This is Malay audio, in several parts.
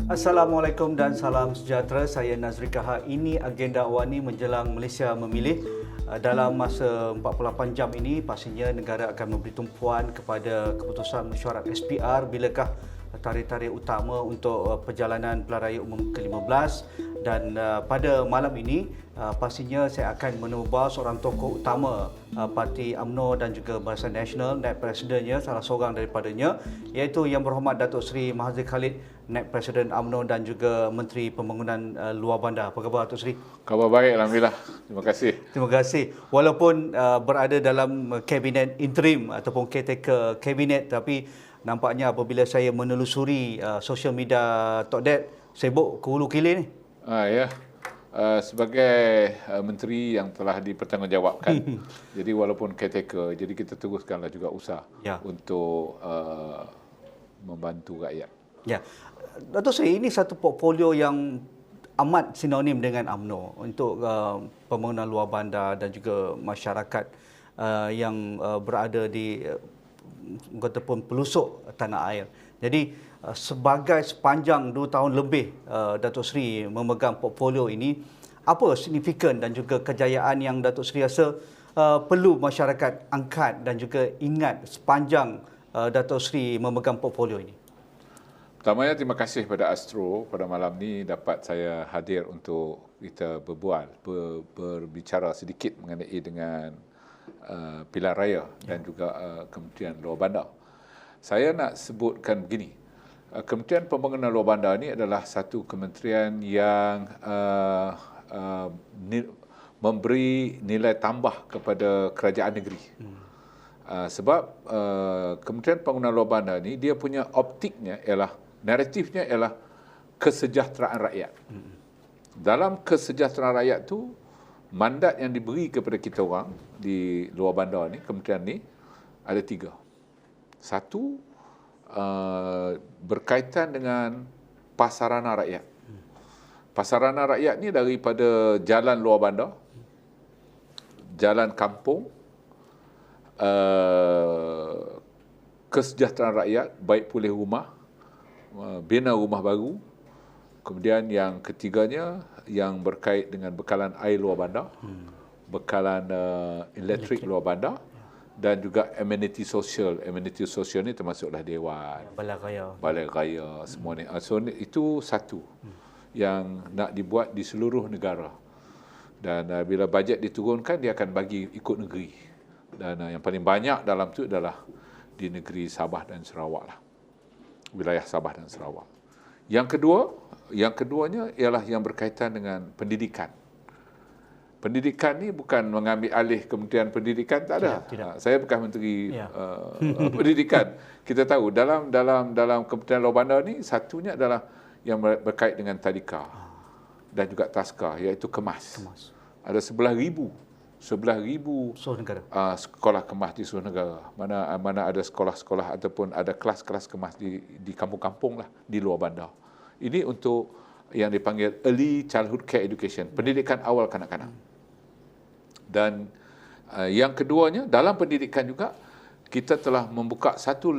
Assalamualaikum dan salam sejahtera. Saya Nazri Kahar. Ini agenda awani menjelang Malaysia memilih. Dalam masa 48 jam ini, pastinya negara akan memberi tumpuan kepada keputusan mesyuarat SPR bilakah tarikh-tarikh utama untuk perjalanan pilihan raya umum ke-15. Dan pada malam ini, pastinya saya akan menubah seorang tokoh utama Parti UMNO dan juga Barisan Nasional, naib presidennya, salah seorang daripadanya, iaitu Yang Berhormat Datuk Seri Mahathir Khalid, naib presiden UMNO dan juga Menteri Pembangunan Luar Bandar. Apa khabar Datuk Seri? Khabar baik, Alhamdulillah. Terima kasih. Terima kasih. Walaupun berada dalam kabinet interim ataupun caretaker kabinet, tapi nampaknya apabila saya menelusuri social media Tok Dad, sibuk ke hulu kilir ni. Ya, sebagai menteri yang telah dipertanggungjawabkan, jadi walaupun caretaker, jadi kita teruskanlah juga usaha untuk membantu rakyat. Ya, Datuk Seri, ini satu portfolio yang amat sinonim dengan UMNO untuk pembangunan luar bandar dan juga masyarakat yang berada di ataupun pelusuk tanah air. Jadi sepanjang 2 tahun lebih Datuk Seri memegang portfolio ini, apa signifikan dan juga kejayaan yang Datuk Seri rasa perlu masyarakat angkat dan juga ingat sepanjang Datuk Seri memegang portfolio ini? Pertamanya, terima kasih kepada Astro pada malam ni dapat saya hadir untuk kita berbicara sedikit mengenai dengan pilihan raya dan juga Kementerian Luar Bandar. Saya nak sebutkan begini, Kementerian Pembangunan Luar Bandar ini adalah satu kementerian yang memberi nilai tambah kepada kerajaan negeri. Sebab Kementerian Pembangunan Luar Bandar ini, dia punya optiknya ialah, naratifnya ialah kesejahteraan rakyat. Dalam kesejahteraan rakyat tu, mandat yang diberi kepada kita orang di luar bandar ni, kementerian ni, ada 3. Satu, berkaitan dengan pasarana rakyat. Pasarana rakyat ni daripada jalan luar bandar, jalan kampung, kesejahteraan rakyat, baik pulih rumah, bina rumah baru. Kemudian yang ketiganya yang berkait dengan bekalan air luar bandar, bekalan elektrik luar bandar, dan juga ameniti sosial. Ameniti sosial ni termasuklah dewan, balai raya, semua ni. So itu satu yang nak dibuat di seluruh negara. Dan bila bajet diturunkan, dia akan bagi ikut negeri. Dan yang paling banyak dalam tu adalah di negeri Sabah dan Sarawak lah. Wilayah Sabah dan Sarawak. Yang keduanya ialah yang berkaitan dengan pendidikan. Pendidikan ni bukan mengambil alih Kementerian Pendidikan, tak ada. Tidak. Saya bukan menteri pendidikan. Kita tahu dalam Kementerian Luar Bandar ni, satunya adalah yang berkait dengan tadika dan juga taska, iaitu kemas. Ada 11,000 sekolah kemas di seluruh negara. Mana ada sekolah-sekolah ataupun ada kelas-kelas kemas di kampung-kampung lah, di luar bandar. Ini untuk yang dipanggil Early Childhood Care Education, pendidikan awal kanak-kanak. Dan yang keduanya, dalam pendidikan juga, kita telah membuka satu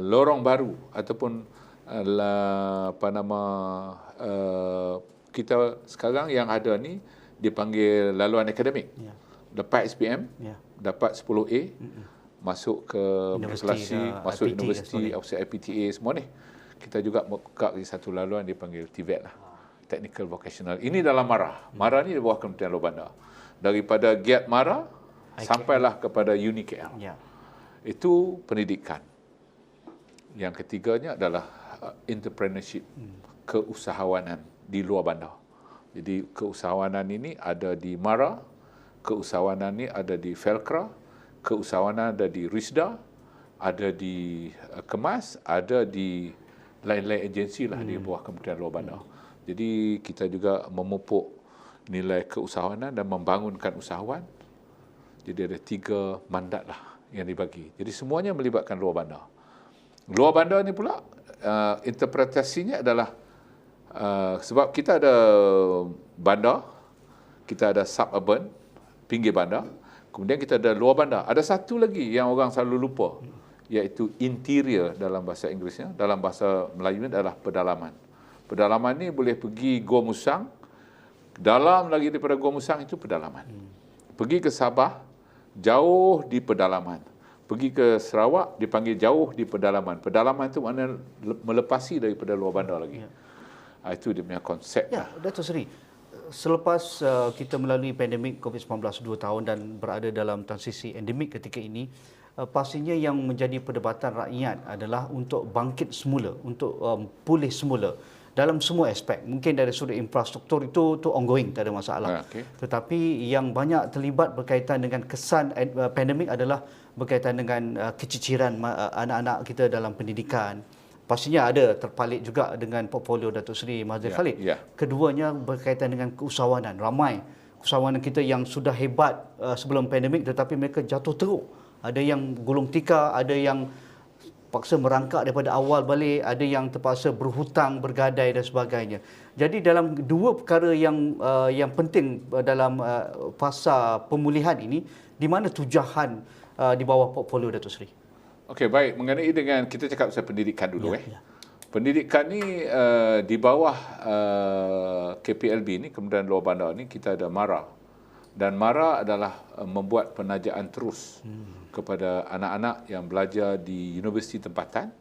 lorong baru ataupun kita sekarang yang ada ni dipanggil laluan akademik. Dapat SPM, dapat 10A, masuk ke matrikulasi, masuk universiti, IPTA, semua ni. Kita juga buka satu laluan dipanggil TVET lah, Technical Vocational. Ini dalam MARA. MARA ni di bawah Kementerian Luar Bandar. Daripada GET MARA sampailah kepada UniKL. Itu pendidikan. Yang ketiganya adalah entrepreneurship, keusahawanan di luar bandar. Jadi keusahawanan ini ada di MARA, keusahawanan ini ada di Felcra, keusahawanan ada di RISDA, ada di Kemas, ada di lain-lain agensi lah di bawah Kementerian Luar Bandar. Jadi kita juga memupuk nilai keusahawanan dan membangunkan usahawan. Jadi ada 3 mandat lah yang dibagi. Jadi semuanya melibatkan luar bandar. Luar bandar ni pula interpretasinya adalah sebab kita ada bandar, kita ada suburban, pinggir bandar, kemudian kita ada luar bandar. Ada satu lagi yang orang selalu lupa, iaitu interior dalam bahasa Inggerisnya, dalam bahasa Melayu adalah pedalaman. Pedalaman ni boleh pergi Gua Musang, dalam lagi daripada Gua Musang itu pedalaman. Pergi ke Sabah, jauh di pedalaman. Pergi ke Sarawak, dipanggil jauh di pedalaman. Pedalaman itu maknanya melepasi daripada luar bandar lagi. Itu dia punya konsep. Ya, Dato' Seri, selepas kita melalui pandemik COVID-19 2 tahun dan berada dalam transisi endemik ketika ini, pastinya yang menjadi perdebatan rakyat adalah untuk bangkit semula, untuk pulih semula dalam semua aspek. Mungkin dari sudut infrastruktur itu ongoing, tak ada masalah. Okay. Tetapi yang banyak terlibat berkaitan dengan kesan pandemik adalah berkaitan dengan keciciran anak-anak kita dalam pendidikan. Pastinya ada terpalit juga dengan portfolio Datuk Seri Mahathir Khalid. Keduanya berkaitan dengan keusahawanan. Ramai usahawan kita yang sudah hebat sebelum pandemik tetapi mereka jatuh teruk. Ada yang gulung tikar, ada yang paksa merangkak daripada awal balik, ada yang terpaksa berhutang, bergadai dan sebagainya. Jadi dalam dua perkara yang penting dalam fasa pemulihan ini, di mana tujahan di bawah portfolio Datuk Seri? Okey, baik. Mengenai dengan kita cakap pasal pendidikan dulu. Pendidikan ni di bawah KPLB ni, Kementerian Luar Bandar ni, kita ada MARA. Dan MARA adalah membuat penajaan terus kepada anak-anak yang belajar di universiti tempatan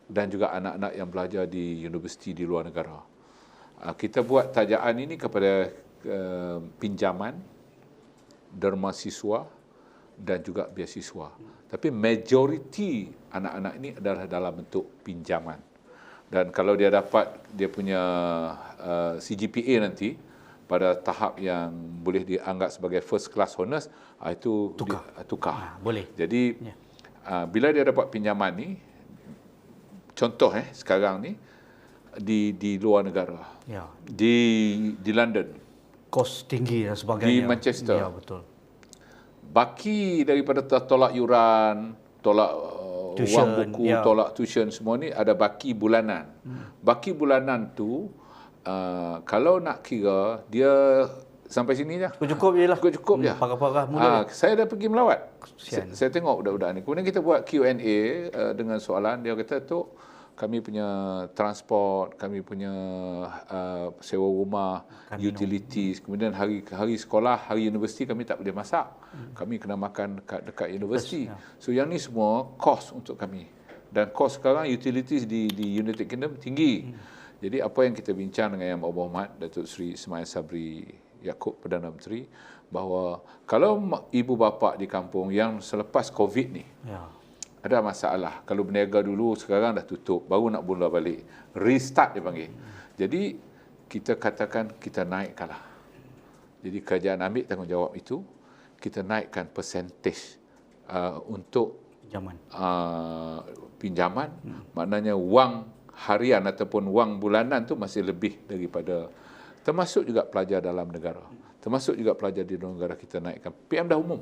dan juga anak-anak yang belajar di universiti di luar negara. Kita buat tajaan ini kepada pinjaman, derma siswa dan juga beasiswa. Tapi majoriti anak-anak ini adalah dalam bentuk pinjaman. Dan kalau dia dapat dia punya CGPA nanti pada tahap yang boleh dianggap sebagai first class honors, itu tukar. Boleh. Jadi bila dia dapat pinjaman ni, contoh sekarang ni di luar negara, di London, kos tinggi dan sebagainya, di Manchester, ya, betul. Baki daripada tolak yuran, tolak wang buku, tolak tuition, semua ni ada baki bulanan. Baki bulanan tu kalau nak kira, dia sampai sini je. Cukup je lah. Cukup je. Parah-parah mula. Saya dah pergi melawat. Saya tengok budak-budak ni. Kemudian kita buat Q&A dengan soalan. Dia kata, Tok, kami punya transport, kami punya sewa rumah, utilities. Kemudian hari sekolah, hari universiti kami tak boleh masak. Kami kena makan dekat universiti. So yang ni semua kos untuk kami. Dan kos sekarang utilities di United Kingdom tinggi. Jadi apa yang kita bincang dengan Yang Berhormat Datuk Seri Ismail Sabri Yaakob Perdana Menteri, bahawa kalau ibu bapa di kampung yang selepas COVID ni ada masalah, kalau berniaga dulu sekarang dah tutup, baru nak mula balik, restart dia panggil. Jadi kita katakan kita naikkanlah. Jadi kerajaan ambil tanggungjawab itu, kita naikkan percentage untuk pinjaman, maknanya wang harian ataupun wang bulanan tu masih lebih daripada, termasuk juga pelajar dalam negara, termasuk juga pelajar di luar negara kita naikkan. PM dah umum.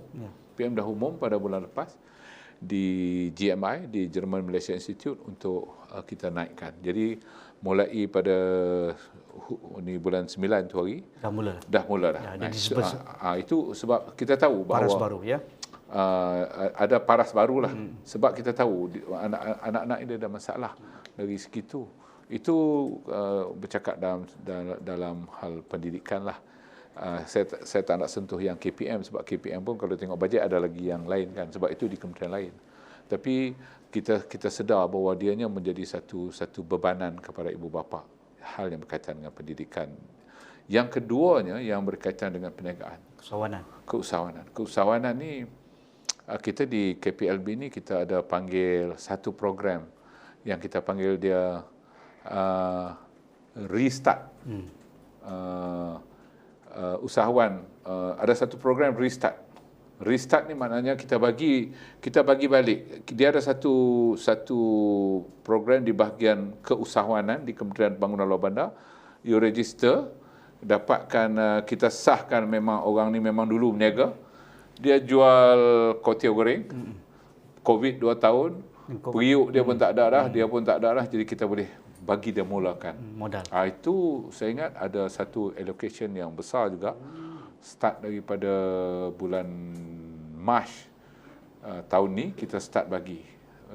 PM dah umum pada bulan lepas di GMI, di German Malaysia Institute, untuk kita naikkan. Jadi mulai pada ni bulan 9 tu hari dah mula dah. Itu sebab kita tahu bahawa paras baru ada paras barulah. Sebab kita tahu anak-anak ini ada masalah dari segitu. Itu bercakap dalam hal pendidikan lah. Saya tak nak sentuh yang KPM, sebab KPM pun kalau tengok bajet ada lagi yang lain kan, sebab itu di kementerian lain. Tapi kita sedar bahawa dianya menjadi satu bebanan kepada ibu bapa, hal yang berkaitan dengan pendidikan. Yang keduanya yang berkaitan dengan perniagaan, keusahawanan ni, kita di KPLB ni kita ada panggil satu program yang kita panggil dia restart. Usahawan ada satu program restart. Restart ni maknanya kita bagi balik. Dia ada satu program di bahagian keusahawanan di Kementerian Pembangunan Luar Bandar. You register, dapatkan, kita sahkan memang orang ni memang dulu berniaga. Dia jual kuotiau goreng. COVID 2 tahun, periuk dia pun tak ada dah, dia pun tak ada dah, jadi kita boleh bagi dia mulakan modal. Itu saya ingat ada satu allocation yang besar juga, start daripada bulan Mac tahun ni kita start bagi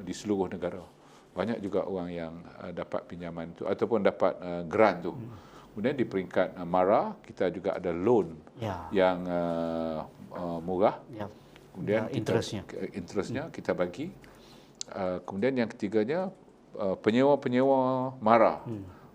di seluruh negara. Banyak juga orang yang dapat pinjaman tu ataupun dapat grant tu. Kemudian di peringkat MARA, kita juga ada loan yang murah. Kemudian interestnya kita bagi. Kemudian yang ketiganya penyewa-penyewa MARA.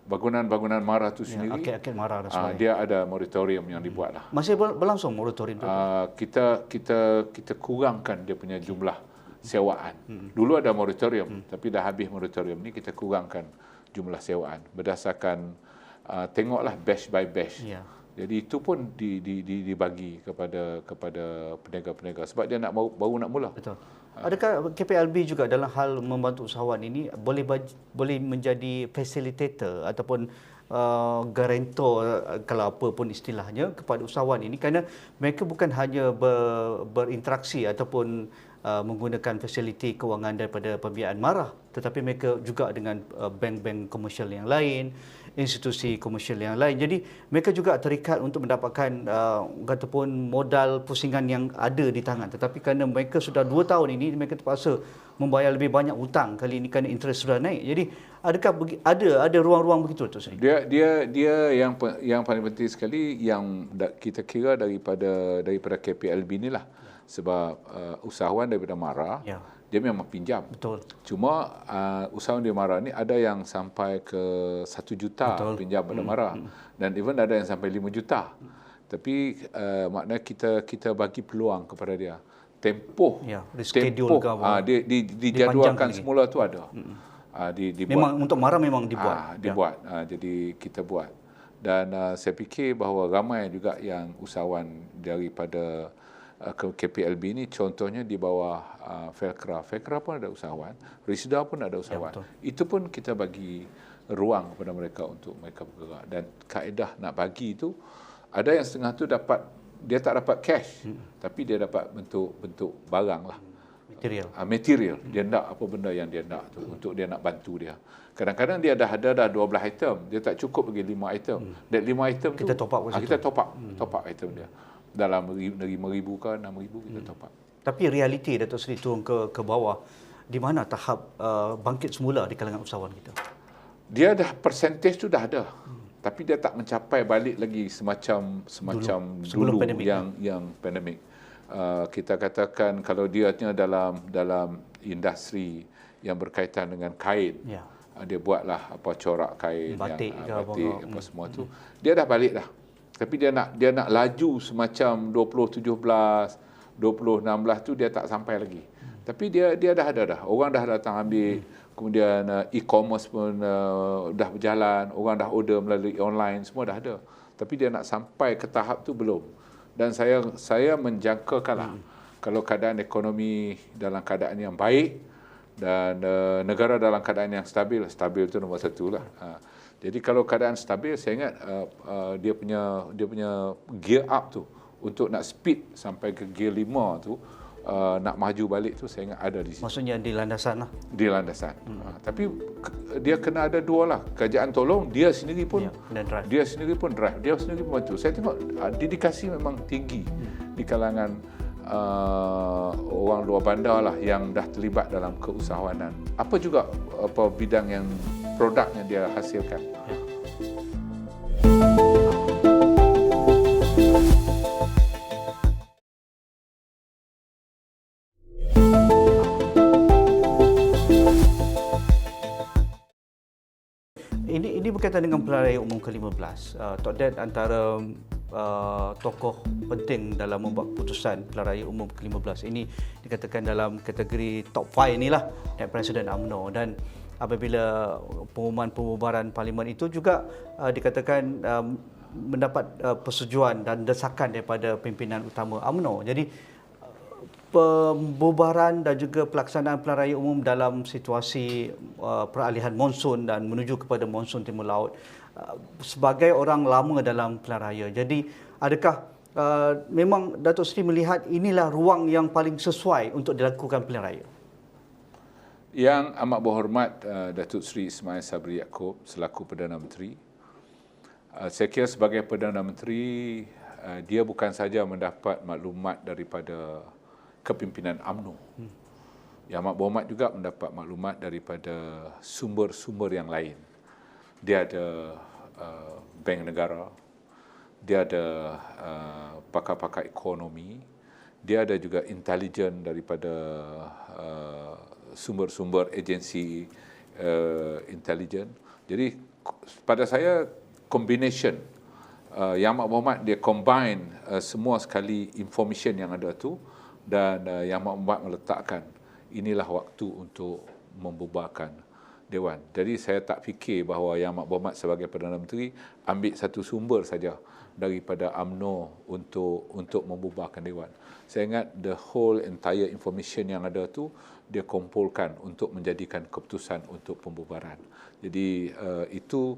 Bangunan-bangunan MARA tu sendiri, akid MARA dan sebagainya. Dia ada moratorium yang dibuat lah. Masih berlangsung moratorium tu? Kita kurangkan dia punya jumlah sewaan. Dulu ada moratorium, tapi dah habis moratorium ni, kita kurangkan jumlah sewaan berdasarkan tengoklah batch by batch. Jadi itu pun dibagi kepada peniaga-peniaga sebab dia baru nak mula. Betul. Adakah KPLB juga dalam hal membantu usahawan ini boleh menjadi facilitator ataupun guarantor, kalau apa pun istilahnya, kepada usahawan ini, kerana mereka bukan hanya berinteraksi ataupun menggunakan fasiliti kewangan daripada pembiayaan MARA, tetapi mereka juga dengan bank-bank komersial yang lain, institusi komersial yang lain. Jadi mereka juga terikat untuk mendapatkan ataupun modal pusingan yang ada di tangan. Tetapi kerana mereka sudah 2 tahun ini, mereka terpaksa membayar lebih banyak hutang kali ini kerana interest sudah naik. Jadi adakah ada ruang-ruang begitu tu Sri? Dia yang paling penting sekali yang kita kira daripada KPLB inilah. Sebab usahawan daripada MARA, dia memang pinjam. Betul. Cuma usahawan di MARA ni ada yang sampai ke 1 juta pinjam pada MARA. Dan even ada yang sampai 5 juta. Tapi maknanya kita bagi peluang kepada dia. Tempoh dijadualkan semula tu ada. Memang untuk MARA memang dibuat. Jadi kita buat. Dan saya fikir bahawa ramai juga yang usahawan daripada KPLB ini, contohnya di bawah Felcra. Felcra pun ada usahawan, Risda pun ada usahawan. Itu pun kita bagi ruang kepada mereka untuk mereka bergerak. Dan kaedah nak bagi itu, ada yang setengah tu dia tak dapat cash, tapi dia dapat bentuk barang lah. Material. Dia nak apa benda yang dia nak tu, untuk dia nak bantu dia. Kadang-kadang dia dah 12 item, dia tak cukup bagi 5 item. Dan 5 item kita tu, top up item dia. Dalam 5,000 ke 6,000 kita top up. Tapi realiti Datuk Seri turun ke bawah, di mana tahap bangkit semula di kalangan usahawan kita? Dia dah percentage tu dah ada. Tapi dia tak mencapai balik lagi semacam dulu yang pandemik. Kita katakan kalau dia dalam industri yang berkaitan dengan kain. Dia buatlah corak kain, batik apa semua tu. Dia dah balik dah. Tapi dia nak laju semacam 2017, 2016 tu dia tak sampai lagi. Tapi dia dah ada dah. Orang dah datang ambil, kemudian e-commerce pun dah berjalan, orang dah order melalui online, semua dah ada. Tapi dia nak sampai ke tahap tu belum. Dan saya menjangkakanlah kalau keadaan ekonomi dalam keadaan yang baik dan negara dalam keadaan yang stabil tu nombor 1 lah. Jadi kalau keadaan stabil, saya ingat dia punya gear up tu untuk nak speed sampai ke gear 5 tu, nak maju balik tu, saya ingat ada di situ. Maksudnya di landasan lah. Di landasan. Tapi dia kena ada dua lah. Kerajaan tolong, dia sendiri pun drive. Dia sendiri pun bantu. Saya tengok dedikasi memang tinggi di kalangan orang luar bandar lah yang dah terlibat dalam keusahawanan. Apa juga bidang yang produk yang dia hasilkan. Ini berkaitan dengan pilihan raya umum ke-15. Tok Dad antara tokoh penting dalam membuat keputusan pilihan raya umum ke-15 ini dikatakan dalam kategori top 5 inilah dan Presiden UMNO. Dan apabila pengumuman pembubaran parlimen itu juga dikatakan mendapat persetujuan dan desakan daripada pimpinan utama UMNO. Jadi pembubaran dan juga pelaksanaan pilihan raya umum dalam situasi peralihan monsun dan menuju kepada monsun timur laut, sebagai orang lama dalam pilihan raya. Jadi adakah memang Datuk Seri melihat inilah ruang yang paling sesuai untuk dilakukan pilihan raya? Yang amat berhormat Datuk Seri Ismail Sabri Yaakob selaku Perdana Menteri, saya kira sebagai Perdana Menteri, dia bukan saja mendapat maklumat daripada kepimpinan UMNO, Yang Amat Berhormat juga mendapat maklumat daripada sumber-sumber yang lain. Dia ada Bank Negara, dia ada pakar-pakar ekonomi, dia ada juga intelijen daripada sumber-sumber agensi intelijen. Jadi pada saya combination Yang Amat Berhormat dia combine semua sekali information yang ada tu, dan Yang Amat Berhormat meletakkan inilah waktu untuk membubarkan Dewan. Jadi saya tak fikir bahawa Yang Amat Berhormat sebagai Perdana Menteri ambil satu sumber saja daripada UMNO untuk membubarkan Dewan. Saya ingat the whole entire information yang ada tu dia kumpulkan untuk menjadikan keputusan untuk pembubaran. Jadi itu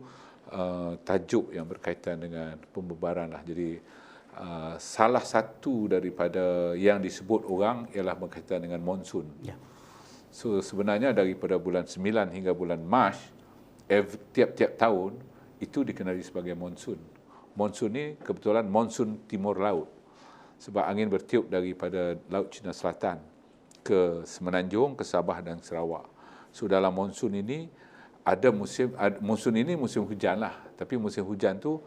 tajuk yang berkaitan dengan pembubaran lah. Jadi salah satu daripada yang disebut orang ialah berkaitan dengan monsun. Ya. So sebenarnya daripada bulan 9 hingga bulan Mac, tiap-tiap tahun itu dikenali sebagai monsun. Monsun ni kebetulan monsun timur laut. Sebab angin bertiup daripada Laut Cina Selatan ke Semenanjung, ke Sabah dan Sarawak. So dalam monsun ini ada monsun ini musim hujan lah. Tapi musim hujan tu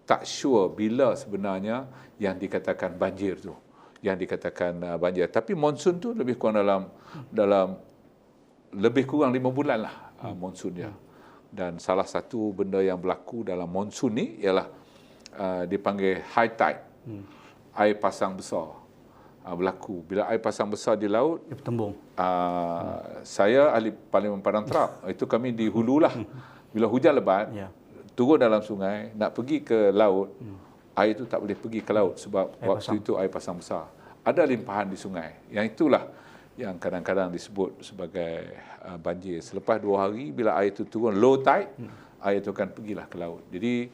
tak sure bila sebenarnya yang dikatakan banjir tu. Yang dikatakan banjir. Tapi monsun tu lebih kurang dalam lebih kurang 5 bulan lah monsun dia. Dan salah satu benda yang berlaku dalam monsun ni ialah dipanggil high tide. Air pasang besar berlaku. Bila air pasang besar di laut, dia bertembung. Saya ahli Parlimen Padang Terap. Itu kami di hulu lah. Bila hujan lebat, turun dalam sungai, nak pergi ke laut, air itu tak boleh pergi ke laut sebab waktu itu air pasang besar. Ada limpahan di sungai. Yang itulah yang kadang-kadang disebut sebagai banjir. Selepas 2 hari, bila air itu turun, low tide, air itu akan pergilah ke laut. Jadi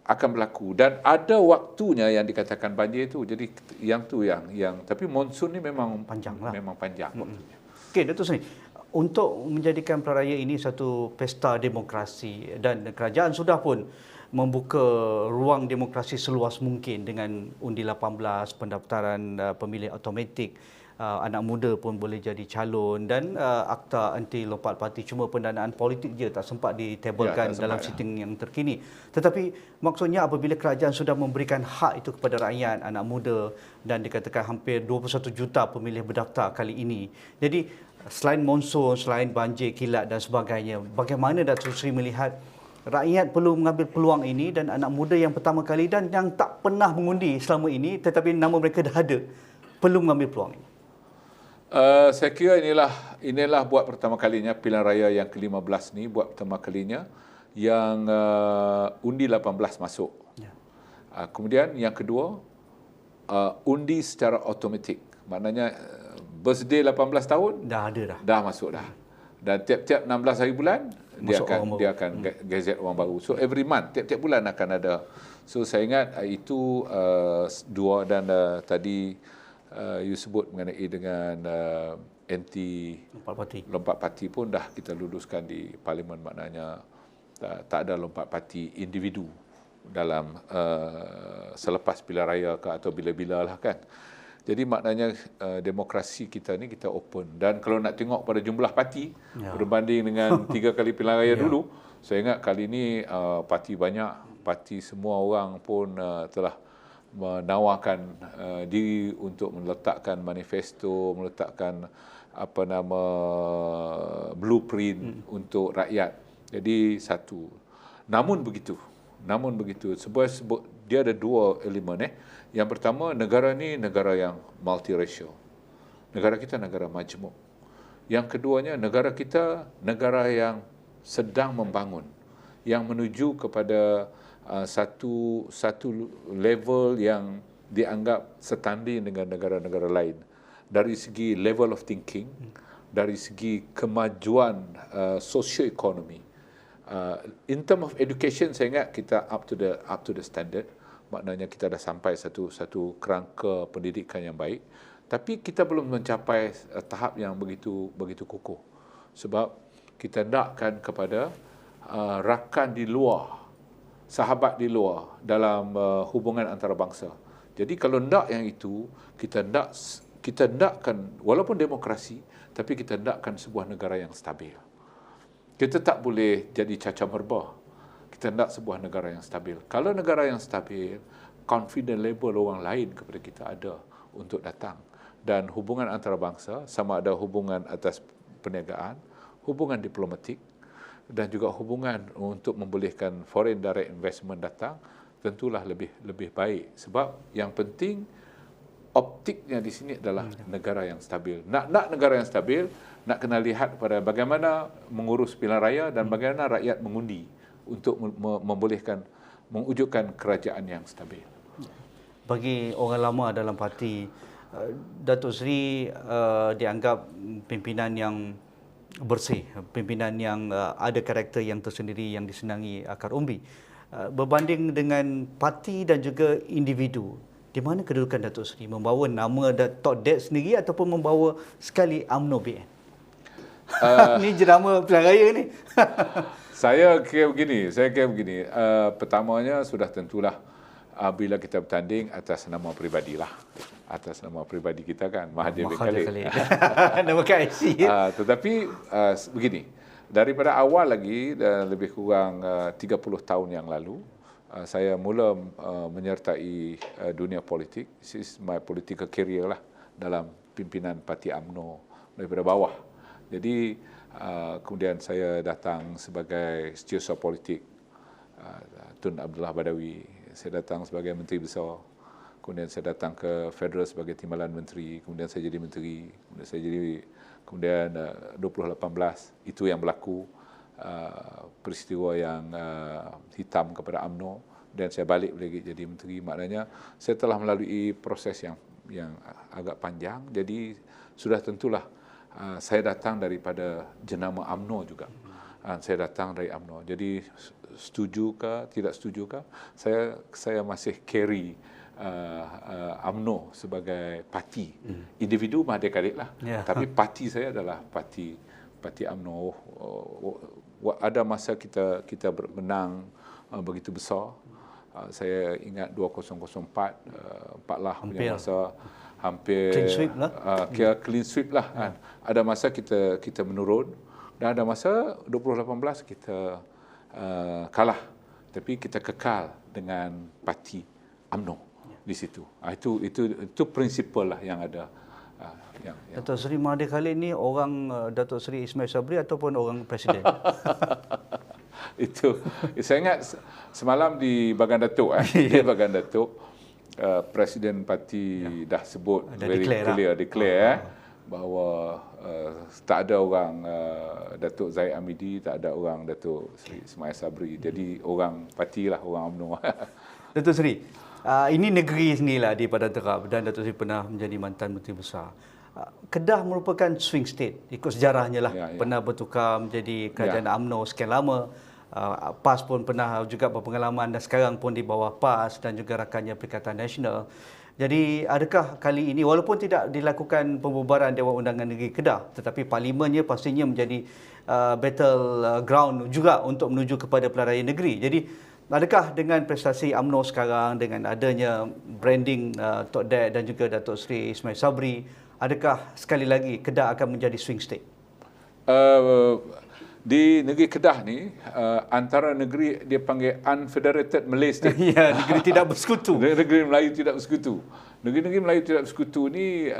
akan berlaku. Dan ada waktunya yang dikatakan banjir itu. Jadi yang tu yang tapi monsun ni memang panjang lah. Memang panjang waktunya. Okey, Datuk Seri, untuk menjadikan pelaraya ini satu pesta demokrasi, dan kerajaan sudah pun membuka ruang demokrasi seluas mungkin dengan undi 18, pendaftaran pemilih automatik, anak muda pun boleh jadi calon, dan akta anti lompat parti, cuma pendanaan politik je tak sempat ditablkan dalam sitting yang terkini. Tetapi maksudnya apabila kerajaan sudah memberikan hak itu kepada rakyat, anak muda, dan dikatakan hampir 21 juta pemilih berdaftar kali ini. Jadi selain monsun, selain banjir, kilat dan sebagainya, bagaimana Datuk Seri melihat rakyat perlu mengambil peluang ini, dan anak muda yang pertama kali dan yang tak pernah mengundi selama ini tetapi nama mereka dah ada, perlu mengambil peluang ini? Saya kira inilah buat pertama kalinya pilihan raya yang ke-15 ni, buat pertama kalinya yang undi 18 masuk. Ya. Kemudian yang kedua, undi secara automatik. Maknanya birthday 18 tahun dah ada dah. Dah masuk dah. Dan tiap-tiap 16 hari bulan dia akan gazet orang baru. So every month, tiap-tiap bulan akan ada. So saya ingat itu dua, dan tadi you sebut mengenai dengan anti lompat parti pun dah kita luluskan di Parlimen. Maknanya tak ada lompat parti individu dalam selepas pilihan raya ke atau bila-bila lah kan. Jadi maknanya demokrasi kita ni kita open. Dan kalau nak tengok pada jumlah parti berbanding dengan 3 kali pilihan raya dulu, saya ingat kali ni parti banyak, parti semua orang pun telah menawarkan diri untuk meletakkan manifesto, meletakkan blueprint untuk rakyat. Jadi satu. Namun begitu, sebab dia ada 2 elemen. Yang pertama, negara ni negara yang multiracial. Negara kita negara majmuk. Yang keduanya, negara kita negara yang sedang membangun, yang menuju kepada satu level yang dianggap setanding dengan negara-negara lain. Dari segi level of thinking, dari segi kemajuan socio-ekonomi. In term of education, saya ingat kita up to the standard. Maknanya kita dah sampai satu kerangka pendidikan yang baik, tapi kita belum mencapai tahap yang begitu kukuh. Sebab kita nakkan kepada rakan di luar, sahabat di luar dalam hubungan antarabangsa. Jadi kalau nak yang itu, kita nak kita hendakkan, walaupun demokrasi, tapi kita hendakkan sebuah negara yang stabil. Kita tak boleh jadi cacah merbah. Kita hendak sebuah negara yang stabil. Kalau negara yang stabil, confident level orang lain kepada kita ada untuk datang. Dan hubungan antarabangsa, sama ada hubungan atas perniagaan, hubungan diplomatik, dan juga hubungan untuk membolehkan foreign direct investment datang, tentulah lebih baik. Sebab yang penting, optiknya di sini adalah negara yang stabil. Nak negara yang stabil, nak kena lihat pada bagaimana mengurus pilihan raya dan bagaimana rakyat mengundi untuk membolehkan, mewujudkan kerajaan yang stabil. Bagi orang lama dalam parti, Datuk Seri dianggap pimpinan yang bersih, pimpinan yang ada karakter yang tersendiri yang disenangi akar umbi. Berbanding dengan parti dan juga individu, di mana kedudukan Datuk Seri? Membawa nama Tok Dek sendiri ataupun membawa sekali UMNO BN? Ni jenama pilihan raya ni. Saya kira begini. Pertamanya sudah tentulah bila kita bertanding atas nama peribadilah. Atas nama peribadi kita kan, Mahathir bin Khalid. Nama kat IC. Tetapi begini, daripada awal lagi, lebih kurang 30 tahun yang lalu, saya mula menyertai dunia politik. This is my political career lah, dalam pimpinan Parti UMNO daripada bawah. Jadi kemudian saya datang sebagai setiausaha politik Tun Abdullah Badawi. Saya datang sebagai Menteri Besar. Kemudian saya datang ke Federal sebagai Timbalan Menteri. Kemudian saya jadi Menteri. Kemudian 2018 itu yang berlaku. Peristiwa yang hitam kepada UMNO, dan saya balik lagi jadi menteri. Maknanya saya telah melalui proses yang agak panjang. Jadi sudah tentulah saya datang daripada jenama UMNO juga. Saya datang dari UMNO. Jadi setuju ke tidak setuju ke, saya masih carry UMNO sebagai parti. Individu Mahathir Khalid lah. Tapi parti saya adalah parti UMNO. Ada masa kita menang begitu besar. Saya ingat 2004 lah punya masa hampir clean sweep lah. Clean sweep lah kan. Ada masa kita menurun, dan ada masa 2018 kita kalah, tapi kita kekal dengan parti UMNO di situ. Itu prinsipal lah yang ada. Datuk Seri Mahathir Khalid ni orang Datuk Seri Ismail Sabri ataupun orang Presiden? Itu saya ingat semalam di Bagan Datuk di Bagan Datuk, Presiden parti dah sebut very clear declare bahawa tak ada orang Datuk Zahid Hamidi, tak ada orang Datuk Seri Ismail Sabri. Jadi orang parti lah, orang UMNO. Datuk Seri, ini negeri sendirilah di Padang Terap, dan Datuk Seri pernah menjadi mantan Menteri Besar. Kedah merupakan swing state, ikut sejarahnya lah. Pernah bertukar menjadi kerajaan UMNO sekian lama. PAS pun pernah juga berpengalaman, dan sekarang pun di bawah PAS dan juga rakannya Perikatan Nasional. Jadi adakah kali ini, walaupun tidak dilakukan pembubaran Dewan Undangan Negeri Kedah, tetapi parlimennya pastinya menjadi battle ground juga untuk menuju kepada pilihan raya negeri. Jadi adakah dengan prestasi UMNO sekarang, dengan adanya branding Tok Dek dan juga Datuk Seri Ismail Sabri, adakah sekali lagi Kedah akan menjadi swing state? Di negeri Kedah ni, antara negeri dia panggil Unfederated Malay State. Ya, negeri tidak bersekutu. Negeri Melayu tidak bersekutu. Negeri-negeri Melayu tidak bersekutu ni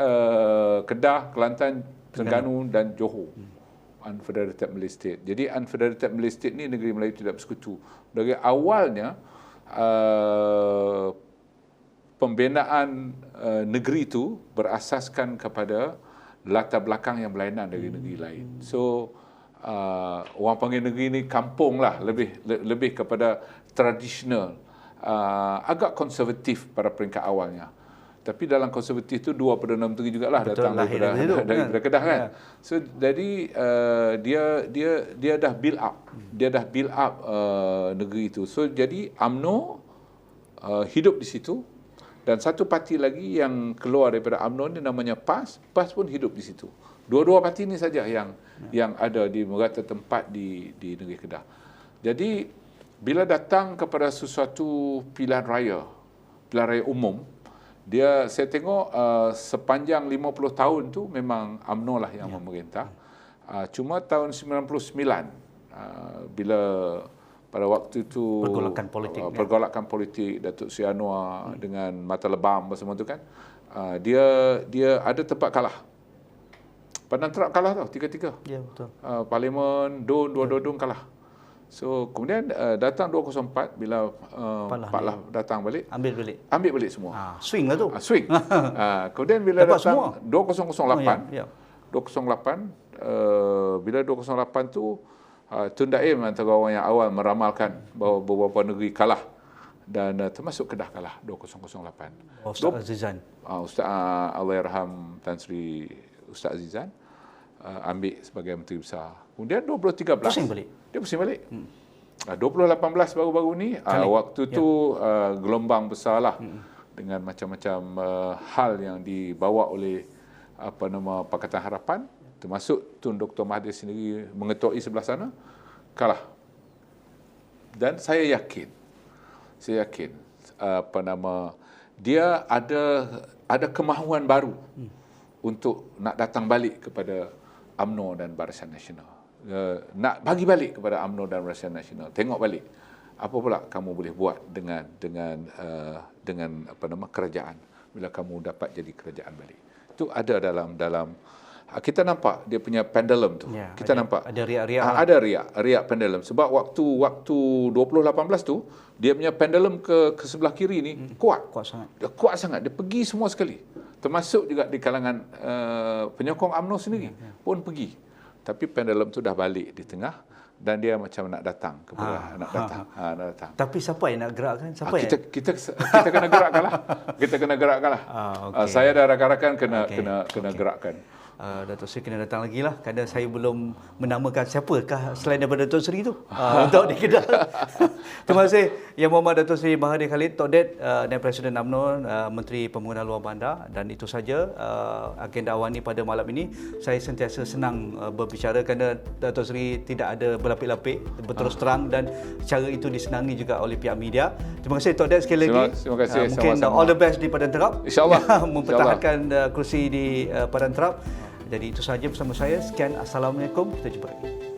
Kedah, Kelantan, Terengganu dan Johor. Unfederated Malay State. Jadi Unfederated Malay State ni negeri Melayu tidak bersekutu. Dari awalnya pembinaan negeri itu berasaskan kepada latar belakang yang berlainan dari negeri lain. So orang panggil negeri ni kampung lah, lebih kepada tradisional, agak konservatif pada peringkat awalnya. Tapi dalam konservatif itu 2 Perdana Menteri jugalah datang daripada Kedah kan. So jadi dia dah build up, negeri itu. So jadi UMNO hidup di situ, dan satu parti lagi yang keluar daripada UMNO ni namanya PAS pun hidup di situ. Dua-dua parti ni saja yang ada di merata tempat di negeri Kedah. Jadi bila datang kepada sesuatu pilihan raya umum, Saya tengok sepanjang 50 tahun tu memang UMNO lah yang memerintah. Cuma tahun 99 bila pada waktu itu pergolakan politik Datuk Seri Anwar dengan Mata Lebam semua tu kan, dia ada tempat kalah. Padang Terap kalah tau, 3-3. Ya, betul. Parlimen, DUN, dua-dua DUN kalah. So, kemudian datang 204 bila Pak Lah datang balik. Ambil balik semua. Swing lah tu. Swing. Kemudian bila dapat datang semua. 2008, bila 208 tu, Tun Daim antara orang yang awal meramalkan bahawa beberapa negeri kalah. Dan termasuk Kedah kalah 2008. Ustaz Azizan. Ustaz Allahyarham Tan Sri Ustaz Azizan ambil sebagai Menteri Besar. Kemudian 2013 dia pusing balik. 2018 baru-baru ni waktu tu gelombang besar lah dengan macam-macam hal yang dibawa oleh Pakatan Harapan, termasuk Tun Dr. Mahathir sendiri mengetuai sebelah sana, kalah. Dan saya yakin dia ada kemahuan baru untuk nak datang balik kepada UMNO dan Barisan Nasional. Nak bagi balik kepada UMNO dan Barisan Nasional. Tengok balik apa pula kamu boleh buat dengan kerajaan bila kamu dapat jadi kerajaan balik. Itu ada dalam kita nampak dia punya pendulum tu. Ya, kita nampak ada riak-riak. Ada riak pendulum. Sebab waktu 2018 tu dia punya pendulum ke sebelah kiri ni kuat sangat. Dia kuat sangat. Dia pergi semua sekali. Termasuk juga di kalangan penyokong UMNO sendiri pun pergi. Tapi pendulum tu dah balik di tengah dan dia macam nak datang kepada nak datang. Tapi siapa yang nak gerakkan? Kita kena gerakkan lah. Kita kena gerakkan lah. Okay. Saya dah rakan-rakan kena gerakkan. Datuk Seri kena datang lagi lah, kerana saya belum menamakan siapakah selain daripada Datuk Seri tu untuk di Kedah. Terima kasih Yang Berhormat Datuk Seri Mahathir Khalid, Tok Ded, Naib Presiden UMNO, Menteri Pembangunan Luar Bandar. Dan itu saja agenda awal ini pada malam ini. Saya sentiasa senang berbicara kerana Datuk Seri tidak ada berlapik-lapik, berterus terang, dan cara itu disenangi juga oleh pihak media. Terima kasih Tok Ded sekali lagi. Terima kasih. Mungkin sama-sama. All the best di Padang Terap. InsyaAllah. Mempertahankan kursi di Padang Terap. Jadi itu sahaja bersama saya. Sekian. Assalamualaikum. Kita jumpa lagi.